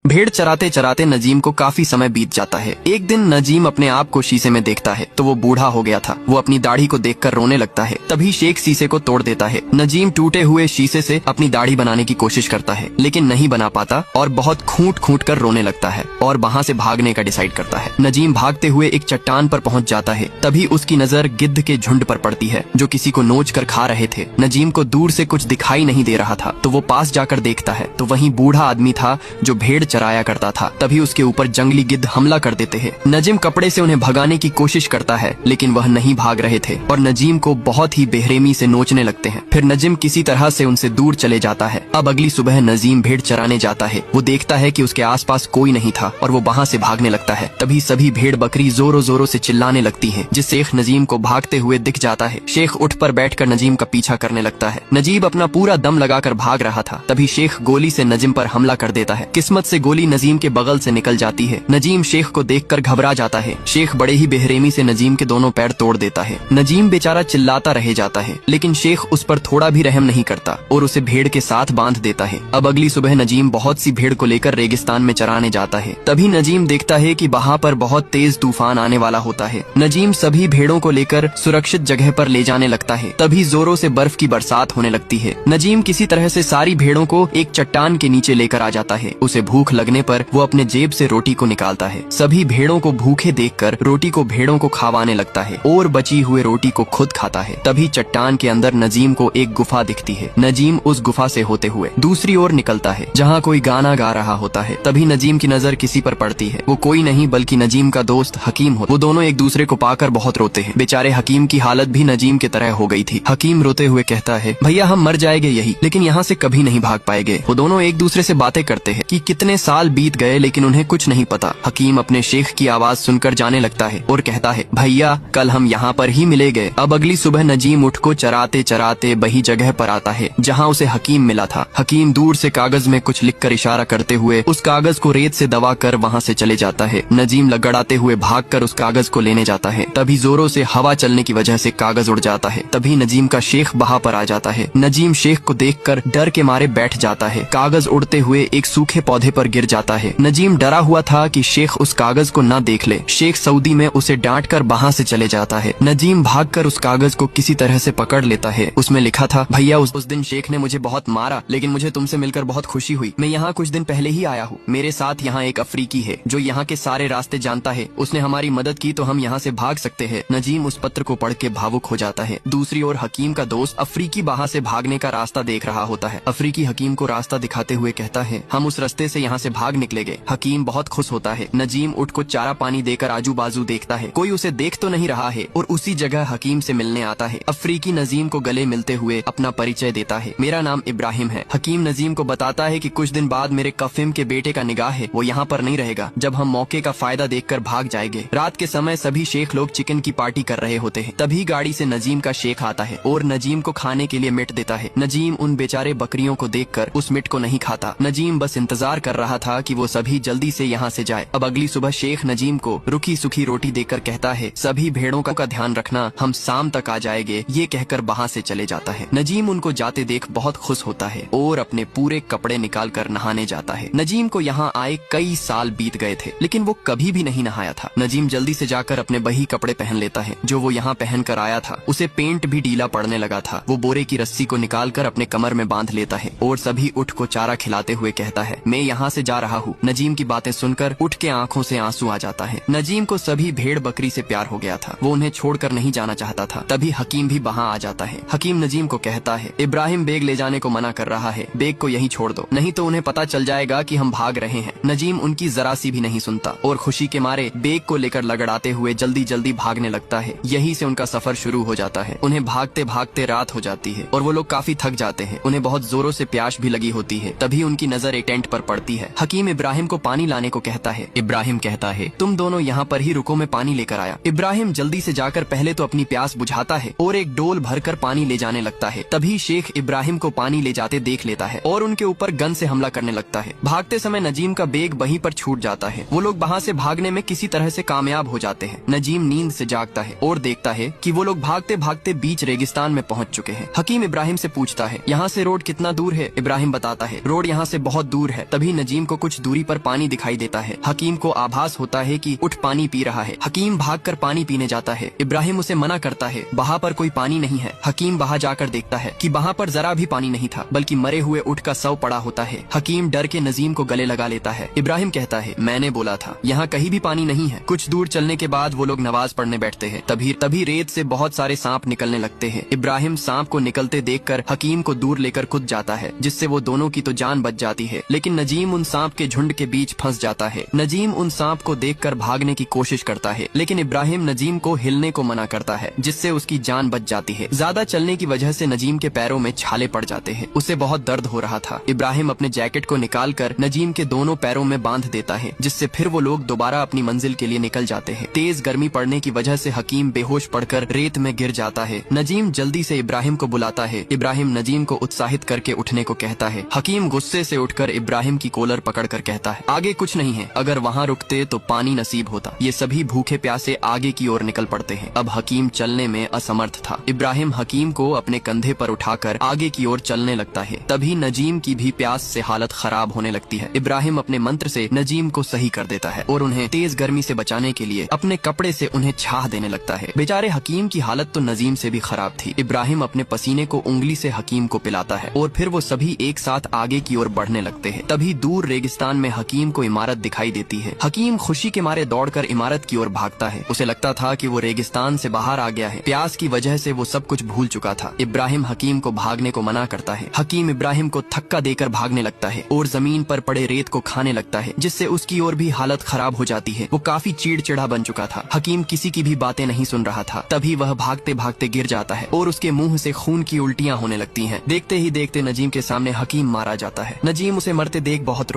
भेड़ चराते चराते नजीम को काफी समय बीत जाता है। एक दिन नजीम अपने आप को शीशे में देखता है तो वो बूढ़ा हो गया था। वो अपनी दाढ़ी को देखकर रोने लगता है। तभी शेख शीशे को तोड़ देता है। नजीम टूटे हुए शीशे से अपनी दाढ़ी बनाने की कोशिश करता है लेकिन नहीं बना पाता और बहुत खूंट खूंट कर रोने लगता है और वहाँ से भागने का डिसाइड करता है। नजीम भागते हुए एक चट्टान पर पहुँच जाता है। तभी उसकी नजर गिद्ध के झुंड पर पड़ती है जो किसी को नोच कर खा रहे थे। नजीम को दूर से कुछ दिखाई नहीं दे रहा था तो वो पास जाकर देखता है तो वहीं बूढ़ा आदमी था जो भेड़ चराया करता था। तभी उसके ऊपर जंगली गिद्ध हमला कर देते हैं। नजीम कपड़े से उन्हें भगाने की कोशिश करता है लेकिन वह नहीं भाग रहे थे और नजीम को बहुत ही बेरहमी से नोचने लगते हैं। फिर नजीम किसी तरह से उनसे दूर चले जाता है। अब अगली सुबह नजीम भेड़ चराने जाता है। वो देखता है कि उसके आसपास कोई नहीं था और वो वहाँ से भागने लगता है। तभी सभी भेड़ बकरी जोरों जोरों से चिल्लाने लगती है जिससे शेख नजीम को भागते हुए दिख जाता है। शेख उठ पर बैठकर नजीम का पीछा करने लगता है। नजीब अपना पूरा दम लगाकर भाग रहा था। तभी शेख गोली से नजीम पर हमला कर देता है। किस्मत से गोली नजीम के बगल से निकल जाती है। नजीम शेख को देखकर घबरा जाता है। शेख बड़े ही बेरहमी से नजीम के दोनों पैर तोड़ देता है। नजीम बेचारा चिल्लाता रह जाता है लेकिन शेख उस पर थोड़ा भी रहम नहीं करता और उसे भेड़ के साथ बांध देता है। अब अगली सुबह नजीम बहुत सी भेड़ को लेकर रेगिस्तान में चराने जाता है। तभी नजीम देखता है कि वहाँ पर बहुत तेज तूफान आने वाला होता है। नजीम सभी भेड़ों को लेकर सुरक्षित जगह पर ले जाने लगता है। तभी जोरों से बर्फ की बरसात होने लगती है। नजीम किसी तरह से सारी भेड़ों को एक चट्टान के नीचे लेकर आ जाता है। उसे भूख लगने पर वो अपने जेब से रोटी को निकालता है। सभी भेड़ों को भूखे देखकर रोटी को भेड़ों को खावाने लगता है और बची हुए रोटी को खुद खाता है। तभी चट्टान के अंदर नजीम को एक गुफा दिखती है। नजीम उस गुफा से होते हुए दूसरी ओर निकलता है जहाँ कोई गाना गा रहा होता है। तभी नजीम की नजर किसी पर पड़ती है। वो कोई नहीं बल्कि नजीम का दोस्त हकीम हो। वो दोनों एक दूसरे को पाकर बहुत रोते हैं। बेचारे हकीम की हालत भी नजीम की तरह हो गई थी। हकीम रोते हुए कहता है, भैया हम मर जाएंगे यही, लेकिन यहाँ से कभी नहीं भाग पाएंगे। वो दोनों एक दूसरे से बातें करते हैं कि कितने साल बीत गए लेकिन उन्हें कुछ नहीं पता। हकीम अपने शेख की आवाज सुनकर जाने लगता है और कहता है, भैया कल हम यहाँ पर ही मिलेंगे। अब अगली सुबह नजीम उठ को चराते चराते वही जगह पर आता है जहाँ उसे हकीम मिला था। हकीम दूर से कागज में कुछ लिखकर इशारा करते हुए उस कागज को रेत से दबा कर वहाँ से चले जाता है। नजीम लगड़ाते हुए भागकर उस कागज को लेने जाता है। तभी जोरों से हवा चलने की वजह से कागज उड़ जाता है। तभी नजीम का शेख वहाँ पर आ जाता है। नजीम शेख को देखकर डर के मारे बैठ जाता है। कागज उड़ते हुए एक सूखे पौधे पर गिर जाता है। नजीम डरा हुआ था कि शेख उस कागज को न देख ले। शेख सऊदी में उसे डांट कर वहाँ से चले जाता है। नजीम भागकर उस कागज को किसी तरह से पकड़ लेता है। उसमें लिखा था, भैया उस दिन शेख ने मुझे बहुत मारा लेकिन मुझे तुमसे मिलकर बहुत खुशी हुई। मैं यहाँ कुछ दिन पहले ही आया हूँ। मेरे साथ यहाँ एक अफ्रीकी है जो यहाँ के सारे रास्ते जानता है। उसने हमारी मदद की तो हम यहाँ से भाग सकते हैं। नजीम उस पत्र को पढ़ के भावुक हो जाता है। दूसरी ओर हकीम का दोस्त अफ्रीकी वहाँ से भागने का रास्ता देख रहा होता है। अफ्रीकी हकीम को रास्ता दिखाते हुए कहता है, हम उस रास्ते से यहाँ से भाग निकलेंगे। हकीम बहुत खुश होता है। नजीम उठ को चारा पानी देकर आजू बाजू देखता है, कोई उसे देख तो नहीं रहा है और उसी जगह हकीम से मिलने आता है। अफ्रीकी नजीम को गले मिलते हुए अपना परिचय देता है, मेरा नाम इब्राहिम है। हकीम नजीम को बताता है कि कुछ दिन बाद मेरे कफिम के बेटे का निगाह है, वो यहाँ पर नहीं रहेगा। जब हम मौके का फायदा देखकर भाग जाएंगे। रात के समय सभी शेख लोग चिकन की पार्टी कर रहे होते हैं। तभी गाड़ी से नजीम का शेख आता है और नजीम को खाने के लिए मिट देता है। नजीम उन बेचारे बकरियों को देखकर उस मिट को नहीं खाता। नजीम बस इंतजार कर रहा था कि वो सभी जल्दी से यहाँ से जाए। अब अगली सुबह शेख नजीम को रुखी सुखी रोटी देकर कहता है, सभी भेड़ों का ध्यान रखना, हम शाम तक आ जाएंगे। ये कहकर वहाँ से चले जाता है। नजीम उनको जाते देख बहुत खुश होता है और अपने पूरे कपड़े निकाल कर नहाने जाता है। नजीम को यहाँ आए कई साल बीत गए थे लेकिन वो कभी भी नहीं नहाया था। नजीम जल्दी से जाकर अपने वही कपड़े पहन लेता है जो वो यहाँ पहन कर आया था। उसे पेंट भी ढीला पड़ने लगा था। वो बोरे की रस्सी को निकाल कर अपने कमर में बांध लेता है और सभी उठ को चारा खिलाते हुए कहता है, मैं यहाँ से जा रहा हूँ। नजीम की बातें सुनकर उठ के आंखों से आंसू आ जाता है। नजीम को सभी भेड़ बकरी से प्यार हो गया था। वो उन्हें छोड़कर नहीं जाना चाहता था। तभी हकीम भी वहाँ आ जाता है। हकीम नजीम को कहता है, इब्राहिम बेग ले जाने को मना कर रहा है, बेग को यहीं छोड़ दो, नहीं तो उन्हें पता चल जाएगा कि हम भाग रहे हैं। नजीम उनकी जरा सी भी नहीं सुनता और खुशी के मारे बेग को लेकर लगड़ाते हुए जल्दी जल्दी भागने लगता है। यहीं से उनका सफर शुरू हो जाता है। उन्हें भागते भागते रात हो जाती है और वो लोग काफी थक जाते हैं। उन्हें बहुत जोरों से प्यास भी लगी होती है। तभी उनकी नजर एक टेंट पर पड़ती है। हकीम इब्राहिम को पानी लाने को कहता है। इब्राहिम कहता है, तुम दोनों यहाँ पर ही रुको, मैं पानी लेकर आया। इब्राहिम जल्दी से जाकर पहले तो अपनी प्यास बुझाता है और एक डोल भरकर पानी ले जाने लगता है। तभी शेख इब्राहिम को पानी ले जाते देख लेता है और उनके ऊपर गन से हमला करने लगता है। भागते समय नजीम का बेग वहीं पर छूट जाता है। वो लोग वहाँ से भागने में किसी तरह से कामयाब हो जाते हैं। नजीम नींद से जागता है और देखता है कि वो लोग भागते भागते बीच रेगिस्तान में पहुँच चुके हैं। हकीम इब्राहिम से पूछता है, यहाँ से रोड कितना दूर है? इब्राहिम बताता है, रोड यहाँ से बहुत दूर है। तभी नजीम नजीम को कुछ दूरी पर पानी दिखाई देता है। हकीम को आभास होता है कि उठ पानी पी रहा है। हकीम भागकर पानी पीने जाता है। इब्राहिम उसे मना करता है, वहाँ पर कोई पानी नहीं है। हकीम वहाँ जाकर देखता है कि वहाँ पर जरा भी पानी नहीं था, बल्कि मरे हुए ऊंट का शव पड़ा होता है। हकीम डर के नजीम को गले लगा लेता है। इब्राहिम कहता है, मैंने बोला था यहाँ कहीं भी पानी नहीं है। कुछ दूर चलने के बाद वो लोग नमाज पढ़ने बैठते हैं। तभी रेत से बहुत सारे सांप निकलने लगते हैं। इब्राहिम सांप को निकलते देखकर हकीम को दूर लेकर कूद जाता है, जिससे वो दोनों की तो जान बच जाती है। लेकिन नजीम उन सांप के झुंड के बीच फंस जाता है। नजीम उन सांप को देखकर भागने की कोशिश करता है, लेकिन इब्राहिम नजीम को हिलने को मना करता है, जिससे उसकी जान बच जाती है। ज्यादा चलने की वजह से नजीम के पैरों में छाले पड़ जाते हैं। उसे बहुत दर्द हो रहा था। इब्राहिम अपने जैकेट को निकालकर नजीम के दोनों पैरों में बांध देता है, जिससे फिर वो लोग दोबारा अपनी मंजिल के लिए निकल जाते हैं। तेज गर्मी पड़ने की वजह से हकीम बेहोश पड़कर रेत में गिर जाता है। नजीम जल्दी से इब्राहिम को बुलाता है। इब्राहिम नजीम को उत्साहित करके उठने को कहता है। हकीम गुस्से से उठकर इब्राहिम की कॉलर पकड़कर कहता है, आगे कुछ नहीं है, अगर वहाँ रुकते तो पानी नसीब होता। ये सभी भूखे प्यासे आगे की ओर निकल पड़ते हैं। अब हकीम चलने में असमर्थ था। इब्राहिम हकीम को अपने कंधे पर उठाकर आगे की ओर चलने लगता है। तभी नजीम की भी प्यास से हालत खराब होने लगती है। इब्राहिम अपने मंत्र से नजीम को सही कर देता है और उन्हें तेज गर्मी से बचाने के लिए अपने कपड़े से उन्हें छाह देने लगता है। बेचारे हकीम की हालत तो नजीम से भी खराब थी। इब्राहिम अपने पसीने को उंगली से हकीम को पिलाता है और फिर वो सभी एक साथ आगे की ओर बढ़ने लगते हैं। तभी दूर रेगिस्तान में हकीम को इमारत दिखाई देती है। हकीम खुशी के मारे दौड़कर इमारत की ओर भागता है। उसे लगता था कि वो रेगिस्तान से बाहर आ गया है। प्यास की वजह से वो सब कुछ भूल चुका था। इब्राहिम हकीम को भागने को मना करता है। हकीम इब्राहिम को धक्का देकर भागने लगता है और जमीन पर पड़े रेत को खाने लगता है, जिससे उसकी और भी हालत खराब हो जाती है। वो काफी चिड़चिड़ा बन चुका था। हकीम किसी की भी बातें नहीं सुन रहा था। तभी वह भागते भागते गिर जाता है और उसके मुंह से खून की उल्टियां होने लगती हैं। देखते ही देखते नजीम के सामने हकीम मारा जाता है। नजीम उसे मरते देख बहुत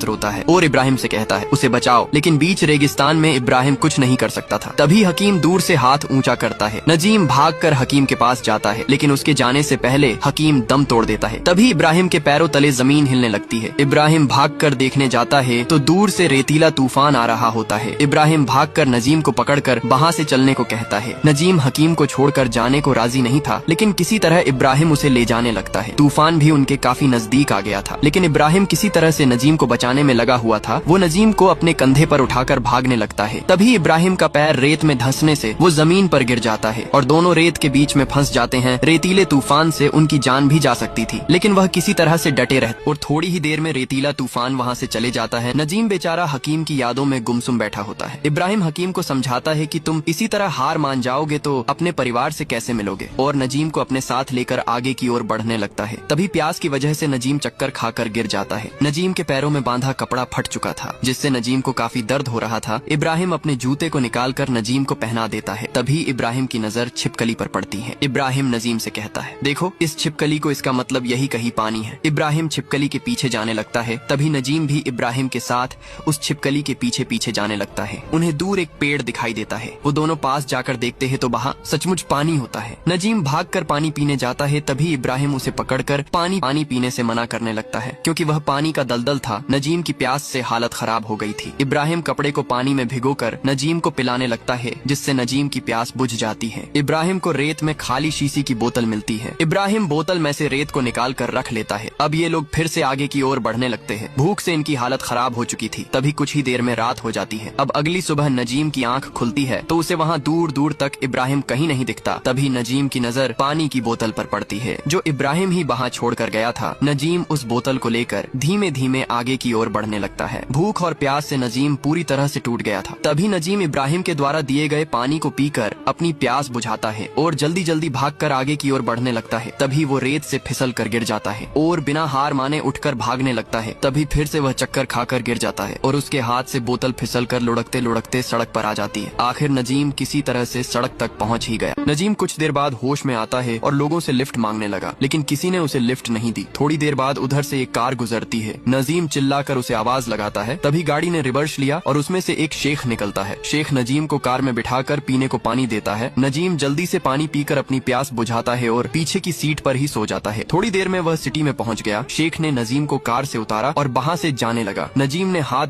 रोता है और इब्राहिम से कहता है, उसे बचाओ। लेकिन बीच रेगिस्तान में इब्राहिम कुछ नहीं कर सकता था। तभी हकीम दूर से हाथ ऊंचा करता है। नजीम भागकर हकीम के पास जाता है, लेकिन उसके जाने से पहले हकीम दम तोड़ देता है। तभी इब्राहिम के पैरों तले जमीन हिलने लगती है। इब्राहिम भागकर देखने जाता है तो दूर से रेतीला तूफान आ रहा होता है। इब्राहिम भागकर नजीम को पकड़कर वहाँ से चलने को कहता है। नजीम हकीम को छोड़कर जाने को राजी नहीं था, लेकिन किसी तरह इब्राहिम उसे ले जाने लगता है। तूफान भी उनके काफी नजदीक आ गया था, लेकिन इब्राहिम किसी तरह से नजीम को बचाने में लगा हुआ था। वो नजीम को अपने कंधे पर उठाकर भागने लगता है। तभी इब्राहिम का पैर रेत में धंसने से वो जमीन पर गिर जाता है और दोनों रेत के बीच में फंस जाते हैं। रेतीले तूफान से उनकी जान भी जा सकती थी, लेकिन वह किसी तरह से डटे रहते और थोड़ी ही देर में रेतीला तूफान वहाँ से चले जाता है। नजीम बेचारा हकीम की यादों में गुमसुम बैठा होता है। इब्राहिम हकीम को समझाता है कि तुम इसी तरह हार मान जाओगे तो अपने परिवार से कैसे मिलोगे, और नजीम को अपने साथ लेकर आगे की ओर बढ़ने लगता है। तभी प्यास की वजह से नजीम चक्कर खाकर गिर जाता है। नजीम के पैरों में बांधा कपड़ा फट चुका था, जिससे नजीम को काफी दर्द हो रहा था। इब्राहिम अपने जूते को निकालकर नजीम को पहना देता है। तभी इब्राहिम की नजर छिपकली पर पड़ती है। इब्राहिम नजीम से कहता है, देखो इस छिपकली को, इसका मतलब यही कहीं पानी है। इब्राहिम छिपकली के पीछे जाने लगता है। तभी नजीम भी इब्राहिम के साथ उस छिपकली के पीछे पीछे जाने लगता है। उन्हें दूर एक पेड़ दिखाई देता है। वो दोनों पास जाकर देखते हैं तो वहाँ सचमुच पानी होता है। नजीम भागकर पानी पीने जाता है। तभी इब्राहिम उसे पकड़कर पानी पीने से मना करने लगता है, क्योंकि वह पानी का दलदल था। नजीम की प्यास से हालत खराब हो गई थी। इब्राहिम कपड़े को पानी में भिगोकर नजीम को पिलाने लगता है, जिससे नजीम की प्यास बुझ जाती है। इब्राहिम को रेत में खाली शीशी की बोतल मिलती है। इब्राहिम बोतल में से रेत को निकाल कर रख लेता है। अब ये लोग फिर से आगे की ओर बढ़ने लगते हैं। भूख से इनकी हालत खराब हो चुकी थी। तभी कुछ ही देर में रात हो जाती है। अब अगली सुबह नजीम की आंख खुलती है तो उसे वहाँ दूर दूर तक इब्राहिम कहीं नहीं दिखता। तभी नजीम की नजर पानी की बोतल पर पड़ती है, जो इब्राहिम ही वहाँ छोड़कर गया था। नजीम उस बोतल को लेकर धीमे धीमे आगे की ओर बढ़ने लगता है। भूख और प्यास से नजीम पूरी तरह से टूट गया था। तभी नजीम इब्राहिम के द्वारा दिए गए पानी को पीकर अपनी प्यास बुझाता है और जल्दी जल्दी भागकर आगे की ओर बढ़ने लगता है। तभी वो रेत से फिसल कर गिर जाता है और बिना हार माने उठकर भागने लगता है। तभी फिर से वह चक्कर खाकर गिर जाता है और उसके हाथ से बोतल फिसल कर लुढ़कते लुढ़कते सड़क पर आ जाती है। आखिर नजीम किसी तरह से सड़क तक पहुंच ही गया। नजीम कुछ देर बाद होश में आता है और लोगों से लिफ्ट मांगने लगा, लेकिन किसी ने उसे लिफ्ट नहीं दी। थोड़ी देर बाद उधर से एक कार गुजरती है। नजीम चिल्लाकर उसे आवाज लगाता है। तभी गाड़ी ने रिवर्स लिया और उसमें से एक शेख निकलता है। शेख नजीम को कार में बिठाकर पीने को पानी देता है। नजीम जल्दी से पानी पीकर अपनी प्यास बुझाता है और पीछे की सीट पर ही सो जाता है। थोड़ी देर में वह सिटी में पहुंच गया। शेख ने नजीम को कार से उतारा और वहां से जाने लगा। नजीम ने हाथ